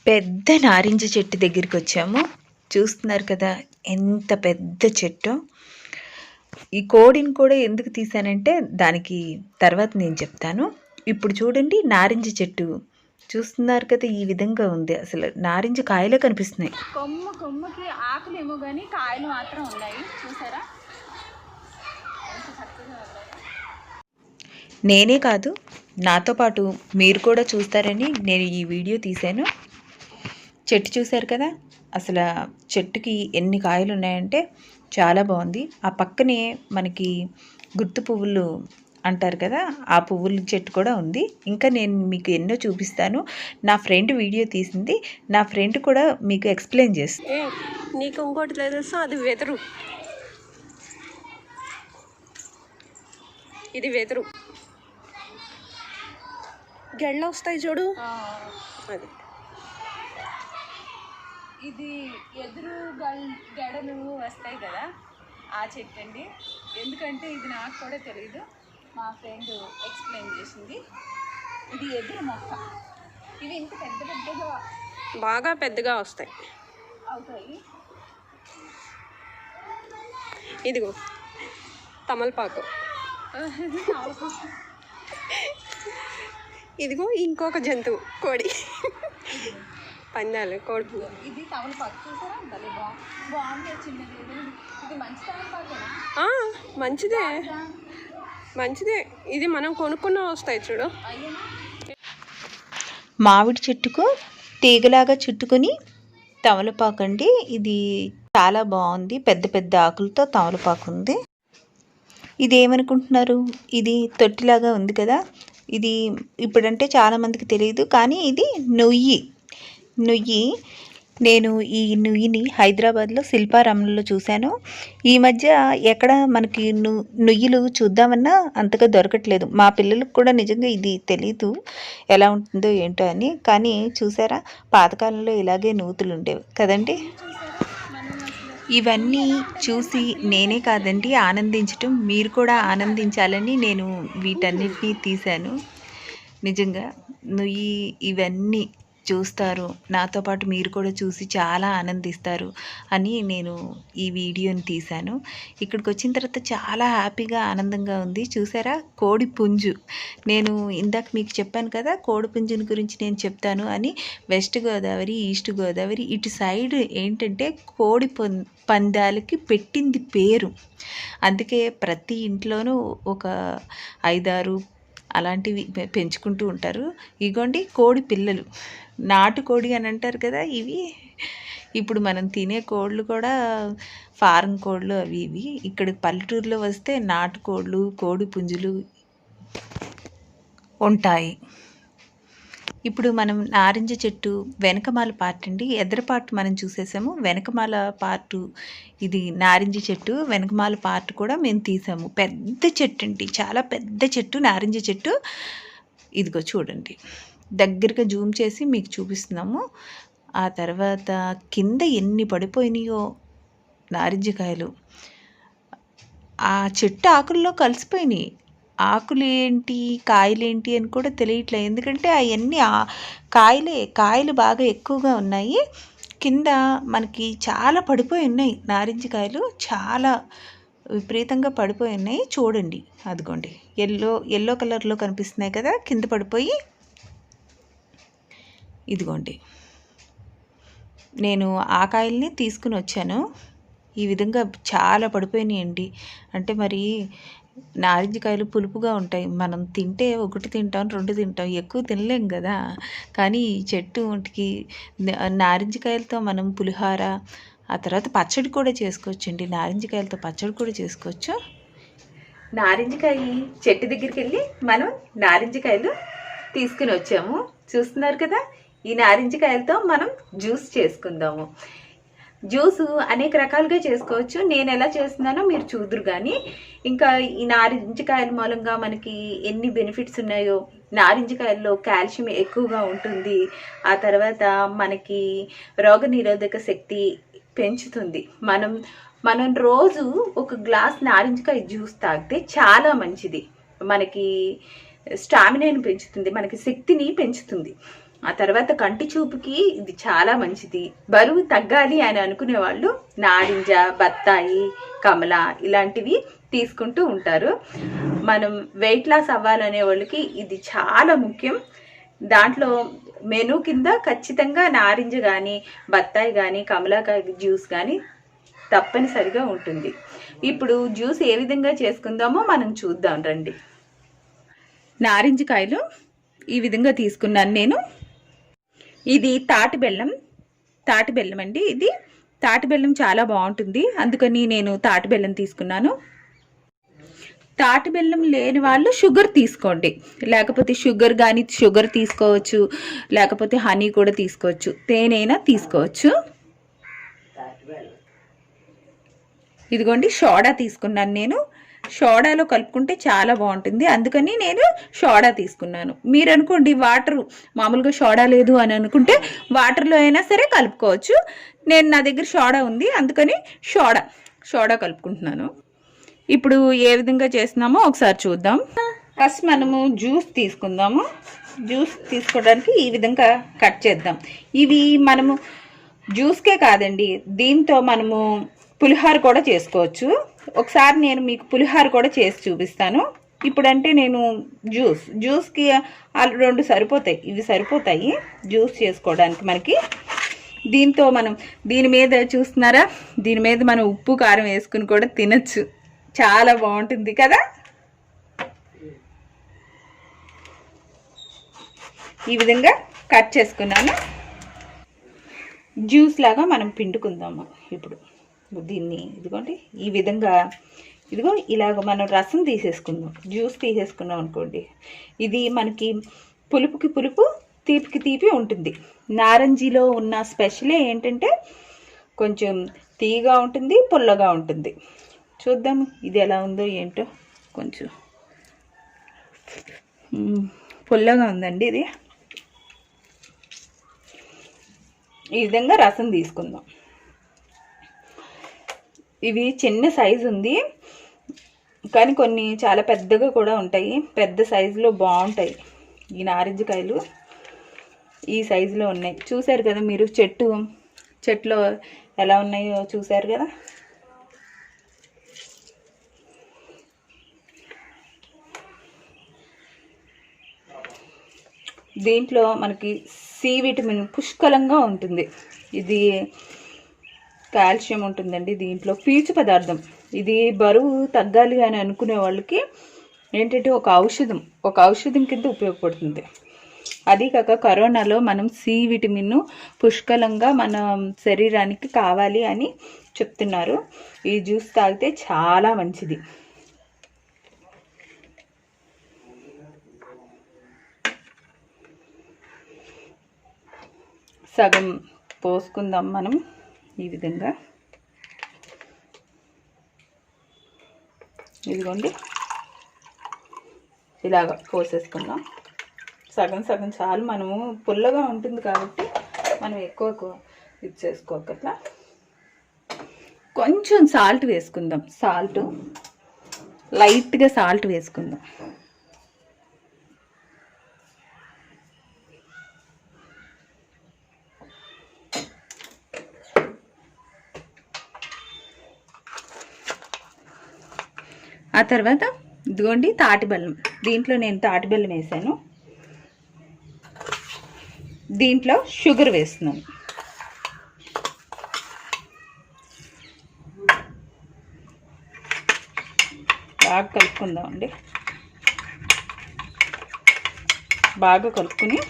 పెద్ద నారింజ చెట్టు దగ్గరికి వచ్చాము. చూస్తున్నారు కదా ఎంత పెద్ద చెట్టు. ఈ కోడిని కూడా ఎందుకు తీసానంటే దానికి తర్వాత నేను చెప్తాను. ఇప్పుడు చూడండి నారింజ చెట్టు చూస్తున్నారు కదా, ఈ విధంగా ఉంది. అసలు నారింజ కాయలే కనిపిస్తున్నాయి. కొమ్మకి ఆకులేమో కానీ కాయలు మాత్రం ఉన్నాయి. చూసారా? నేనే కాదు, నాతో పాటు మీరు కూడా చూస్తారని నేను ఈ వీడియో తీశాను. చెట్టు చూశారు కదా, అసలు చెట్టుకి ఎన్ని కాయలు ఉన్నాయంటే చాలా బాగుంది. ఆ పక్కనే మనకి గుర్తు పువ్వులు అంటారు కదా, ఆ పువ్వుల చెట్టు కూడా ఉంది. ఇంకా నేను మీకు ఎన్నో చూపిస్తాను. నా ఫ్రెండ్ వీడియో తీసింది, నా ఫ్రెండ్ కూడా మీకు ఎక్స్ప్లెయిన్ చేస్తుంది. నీకు ఇంకోటి తెలుసా? అది వెదురు. ఇది వెదురు. గెళ్ళ వస్తాయి చూడు, అది. ఇది ఎదురు గెడలు వస్తాయి కదా, ఆ చెట్టు అండి. ఎందుకంటే ఇది నాకు కూడా తెలియదు, మా ఫ్రెండ్ ఎక్స్ప్లెయిన్ చేసింది. ఇది ఎదురు మొక్క. ఇవి ఇంత పెద్దగా బాగా పెద్దగా అవుతాయి. ఇదిగో తమలపాకు. ఇదిగో ఇంకొక జంతువు, కోడి పందాలు, కోడి పువ్వు. ఇది తమలపాకు. చూసారా? భలే బాగుంది. చిన్నది. ఇది మంచి తమలపాకేనా? మంచిదే. ఇది మనం కొనుక్కున్న వస్తాయి చూడు. మామిడి చెట్టుకు తీగలాగా చుట్టుకొని తమలపాకు అండి. ఇది చాలా బాగుంది. పెద్ద పెద్ద ఆకులతో తమలపాకు ఉంది. ఇది ఏమనుకుంటున్నారు? ఇది తొట్టిలాగా ఉంది కదా, ఇది ఇప్పుడంటే చాలామందికి తెలియదు, కానీ ఇది నుయ్యి. నేను ఈ నుయ్యిని హైదరాబాద్లో శిల్పారామంలో చూశాను. ఈ మధ్య ఎక్కడ మనకి నుయ్యిలు చూద్దామన్నా అంతగా దొరకట్లేదు. మా పిల్లలకు కూడా నిజంగా ఇది తెలీదు ఎలా ఉంటుందో ఏంటో అని. కానీ చూసారా, పాతకాలంలో ఇలాగే నూతులు ఉండేవి కదండి. ఇవన్నీ చూసి నేనే కాదండి ఆనందించటం, మీరు కూడా ఆనందించాలని నేను వీటన్నిటినీ తీశాను. నిజంగా నుయ్యి ఇవన్నీ చూస్తారు, నాతో పాటు మీరు కూడా చూసి చాలా ఆనందిస్తారు అని నేను ఈ వీడియోని తీశాను. ఇక్కడికి వచ్చిన తర్వాత చాలా హ్యాపీగా ఆనందంగా ఉంది. చూసారా, కోడి పుంజు. నేను ఇందాక మీకు చెప్పాను కదా, కోడి పుంజుని గురించి నేను చెప్తాను అని. వెస్ట్ గోదావరి, ఈస్ట్ గోదావరి ఇటు సైడ్ ఏంటంటే కోడి పందాలకి పెట్టింది పేరు. అందుకే ప్రతి ఇంట్లోనూ ఒక 5-6 అలాంటివి పెంచుకుంటూ ఉంటారు. ఇగోండి కోడి పిల్లలు, నాటుకోడి అని అంటారు కదా ఇవి. ఇప్పుడు మనం తినే కోళ్ళు కూడా ఫారం కోళ్ళు అవి ఇవి. ఇక్కడ పల్లెటూరులో వస్తే నాటుకోళ్ళు, కోడి పుంజులు ఉంటాయి. ఇప్పుడు మనం నారింజ చెట్టు వెనకమాల పార్ట్ అండి, ఎదర పార్ట్ మనం చూసేసాము. వెనకమాల పార్టు ఇది నారింజ చెట్టు, వెనకమాల పార్ట్ కూడా మేము తీసాము. పెద్ద చెట్టు అండి, చాలా పెద్ద చెట్టు నారింజ చెట్టు. ఇదిగో చూడండి, దగ్గరగా జూమ్ చేసి మీకు చూపిస్తున్నాము. ఆ తర్వాత కింద ఎన్ని పడిపోయినాయో నారింజకాయలు. ఆ చెట్టు ఆకుల్లో కలిసిపోయినాయి. ఆకులేంటి కాయలేంటి అని కూడా తెలియట్లే, ఎందుకంటే అవన్నీ కాయలు బాగా ఎక్కువగా ఉన్నాయి. కింద మనకి చాలా పడిపోయి ఉన్నాయి నారింజకాయలు, చాలా విపరీతంగా పడిపోయి ఉన్నాయి. చూడండి, అదిగోండి ఎల్లో కలర్లో కనిపిస్తున్నాయి కదా కింద పడిపోయి. ఇదిగోండి, నేను ఆ కాయల్ని తీసుకుని వచ్చాను. ఈ విధంగా చాలా పడిపోయినాయండి. అంటే మరి నారింజకాయలు పులుపుగా ఉంటాయి, మనం తింటే 1 తింటాం 2 తింటాం, ఎక్కువ తినలేం కదా. కానీ ఈ చెట్టు ఒంటికి నారింజకాయలతో మనం పులిహోర, ఆ తర్వాత పచ్చడి కూడా చేసుకోవచ్చండి. నారింజకాయలతో పచ్చడి కూడా చేసుకోవచ్చు. నారింజకాయ చెట్టు దగ్గరికి వెళ్ళి మనం నారింజకాయలు తీసుకుని వచ్చాము. చూస్తున్నారు కదా, ఈ నారింజకాయలతో మనం జ్యూస్ చేసుకుందాము. జ్యూసు అనేక రకాలుగా చేసుకోవచ్చు. నేను ఎలా చేస్తున్నానో మీరు చూదురు. కానీ ఇంకా ఈ నారింజకాయల మూలంగా మనకి ఎన్ని బెనిఫిట్స్ ఉన్నాయో. నారింజకాయల్లో కాల్షియం ఎక్కువగా ఉంటుంది. ఆ తర్వాత మనకి రోగనిరోధక శక్తి పెంచుతుంది. మనం రోజు ఒక గ్లాస్ నారింజకాయ జ్యూస్ తాగితే చాలా మంచిది. మనకి స్టామినాని పెంచుతుంది, మనకి శక్తిని పెంచుతుంది. ఆ తర్వాత కంటి చూపుకి ఇది చాలా మంచిది. బరువు తగ్గాలి అని అనుకునే వాళ్ళు నారింజ, బత్తాయి, కమల ఇలాంటివి తీసుకుంటూ ఉంటారు. మనం వెయిట్ లాస్ అవ్వాలనే వాళ్ళకి ఇది చాలా ముఖ్యం. దాంట్లో మెనూ కింద ఖచ్చితంగా నారింజ కానీ, బత్తాయి కానీ, కమలాకాయ జ్యూస్ కానీ తప్పనిసరిగా ఉంటుంది. ఇప్పుడు జ్యూస్ ఏ విధంగా చేసుకుందామో మనం చూద్దాం రండి. నారింజ కాయలు ఈ విధంగా తీసుకున్నాను నేను. ఇది తాటి బెల్లం అండి. ఇది తాటి బెల్లం చాలా బాగుంటుంది, అందుకని నేను తాటి బెల్లం తీసుకున్నాను. తాటి బెల్లం లేని వాళ్ళు షుగర్ తీసుకోండి, లేకపోతే షుగర్ తీసుకోవచ్చు, లేకపోతే హనీ కూడా తీసుకోవచ్చు, తేనైనా తీసుకోవచ్చు. ఇదిగోండి సోడా తీసుకున్నాను నేను. సోడాలో కలుపుకుంటే చాలా బాగుంటుంది, అందుకని నేను సోడా తీసుకున్నాను. మీరు అనుకోండి వాటర్ మామూలుగా సోడా లేదు అని అనుకుంటే వాటర్లో అయినా సరే కలుపుకోవచ్చు. నా దగ్గర సోడా ఉంది, అందుకని సోడా కలుపుకుంటున్నాను. ఇప్పుడు ఏ విధంగా చేస్తున్నామో ఒకసారి చూద్దాం. ఫస్ట్ మనము జ్యూస్ తీసుకుందాము. జ్యూస్ తీసుకోవడానికి ఈ విధంగా కట్ చేద్దాం. ఇవి మనము జ్యూస్కే కాదండి, దీంతో మనము పులిహోర కూడా చేసుకోవచ్చు. ఒకసారి నేను మీకు పులిహోర కూడా చేసి చూపిస్తాను. ఇప్పుడంటే నేను జ్యూస్కి 2 సరిపోతాయి, ఇవి సరిపోతాయి జ్యూస్ చేసుకోవడానికి మనకి. దీంతో మనం దీని మీద చూస్తున్నారా, దీని మీద మనం ఉప్పు కారం వేసుకుని కూడా తినచ్చు, చాలా బాగుంటుంది కదా. ఈ విధంగా కట్ చేసుకున్నాను. జ్యూస్ లాగా మనం పిండుకుందాము. ఇప్పుడు దీన్ని ఇదిగోండి ఈ విధంగా, ఇలాగ మనం రసం తీసేసుకుందాం. జ్యూస్ తీసేసుకున్నాం అనుకోండి, ఇది మనకి పులుపుకి పులుపు, తీపికి తీపి ఉంటుంది. నారంజిలో ఉన్న స్పెషలే ఏంటంటే కొంచెం తీయగా ఉంటుంది, పుల్లగా ఉంటుంది. చూద్దాము ఇది ఎలా ఉందో ఏంటో. కొంచెం పుల్లగా ఉందండి ఇది. ఈ విధంగా రసం తీసుకుందాం. ఇవి చిన్న సైజు ఉంది, కానీ కొన్ని చాలా పెద్దగా కూడా ఉంటాయి. పెద్ద సైజులో బాగుంటాయి ఈ నారింజకాయలు. ఈ సైజులో ఉన్నాయి, చూశారు కదా మీరు. చెట్లో ఎలా ఉన్నాయో చూశారు కదా. దీంట్లో మనకి సి విటమిన్ పుష్కలంగా ఉంటుంది. ఇది కాల్షియం ఉంటుందండి దీంట్లో, పీచు పదార్థం. ఇది బరువు తగ్గాలి అని అనుకునే వాళ్ళకి ఏంటంటే ఒక ఔషధం కింద ఉపయోగపడుతుంది. అది కాక కరోనాలో మనం సి విటమిన్ పుష్కలంగా మన శరీరానికి కావాలి అని చెప్తున్నారు. ఈ జ్యూస్ తాగితే చాలా మంచిది. సగం పోసుకుందాం మనం ఈ విధంగా. ఇదిగోండి ఇలాగ పోసేసుకుందాం. సగం చాలు, మనము పుల్లగా ఉంటుంది కాబట్టి మనం ఎక్కువ ఇది చేసుకోకట్లా. కొంచెం సాల్ట్ వేసుకుందాం, లైట్గా సాల్ట్ వేసుకుందాం. ఆ తర్వాత ఇదిగోండి తాటి బెల్లం. దీంట్లో నేను తాటి బెల్లం వేసాను, దీంట్లో షుగర్ వేస్తున్నాను. బాగా కలుపుకుందామండి. బాగా కలుపుకుని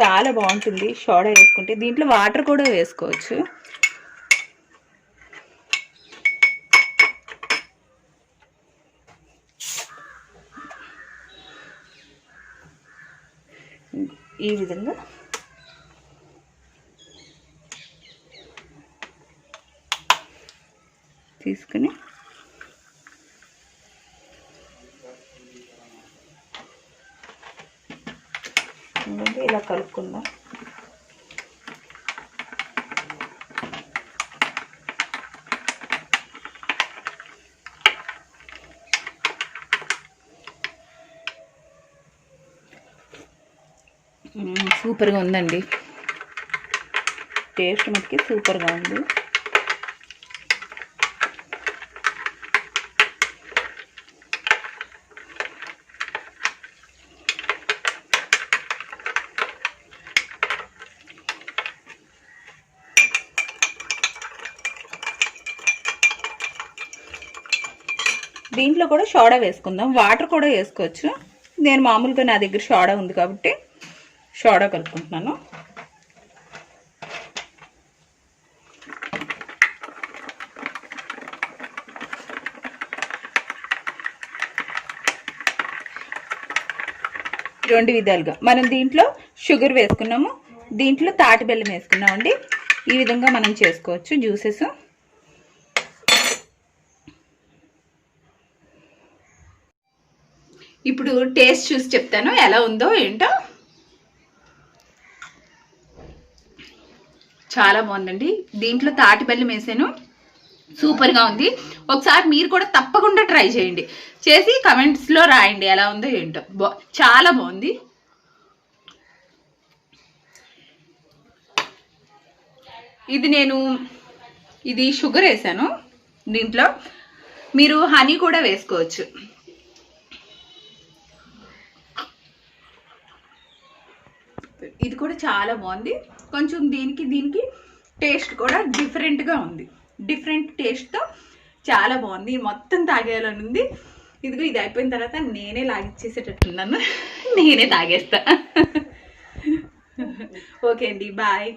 చాలా బాగుంటుంది సోడా వేసుకుంటే. దీంట్లో వాటర్ కూడా వేసుకోవచ్చు. ఈ విధంగా తీసుకుని ఇలా కలుపుకుందాం. సూపర్గా ఉందండి, టేస్ట్ మటుకి సూపర్గా ఉంది. దీంట్లో కూడా సోడా వేసుకుందాం, వాటర్ కూడా వేసుకోవచ్చు. నేను మామూలుగా నా దగ్గర సోడా ఉంది కాబట్టి సోడా కలుపుకుంటున్నాను. రెండు విధాలుగా మనం దీంట్లో షుగర్ వేసుకున్నాము, దీంట్లో తాటి బెల్లం వేసుకున్నామండి. ఈ విధంగా మనం చేసుకోవచ్చు జ్యూసెస్. ఇప్పుడు టేస్ట్ చూసి చెప్తాను ఎలా ఉందో ఏంటో. చాలా బాగుందండి, దీంట్లో తాటి బెల్లం వేసాను, సూపర్గా ఉంది. ఒకసారి మీరు కూడా తప్పకుండా ట్రై చేయండి, చేసి కమెంట్స్లో రాయండి ఎలా ఉందో ఏంటో. చాలా బాగుంది. ఇది షుగర్ వేసాను, దీంట్లో మీరు హనీ కూడా వేసుకోవచ్చు. ఇది కూడా చాలా బాగుంది. కొంచెం దీనికి టేస్ట్ కూడా డిఫరెంట్గా ఉంది, డిఫరెంట్ టేస్ట్తో చాలా బాగుంది. మొత్తం తాగేయాలని ఉంది. ఇది అయిపోయిన తర్వాత నేనే లాగిచ్చేసేటట్టున్నాను, నేనే తాగేస్తా. ఓకే అండి, బాయ్.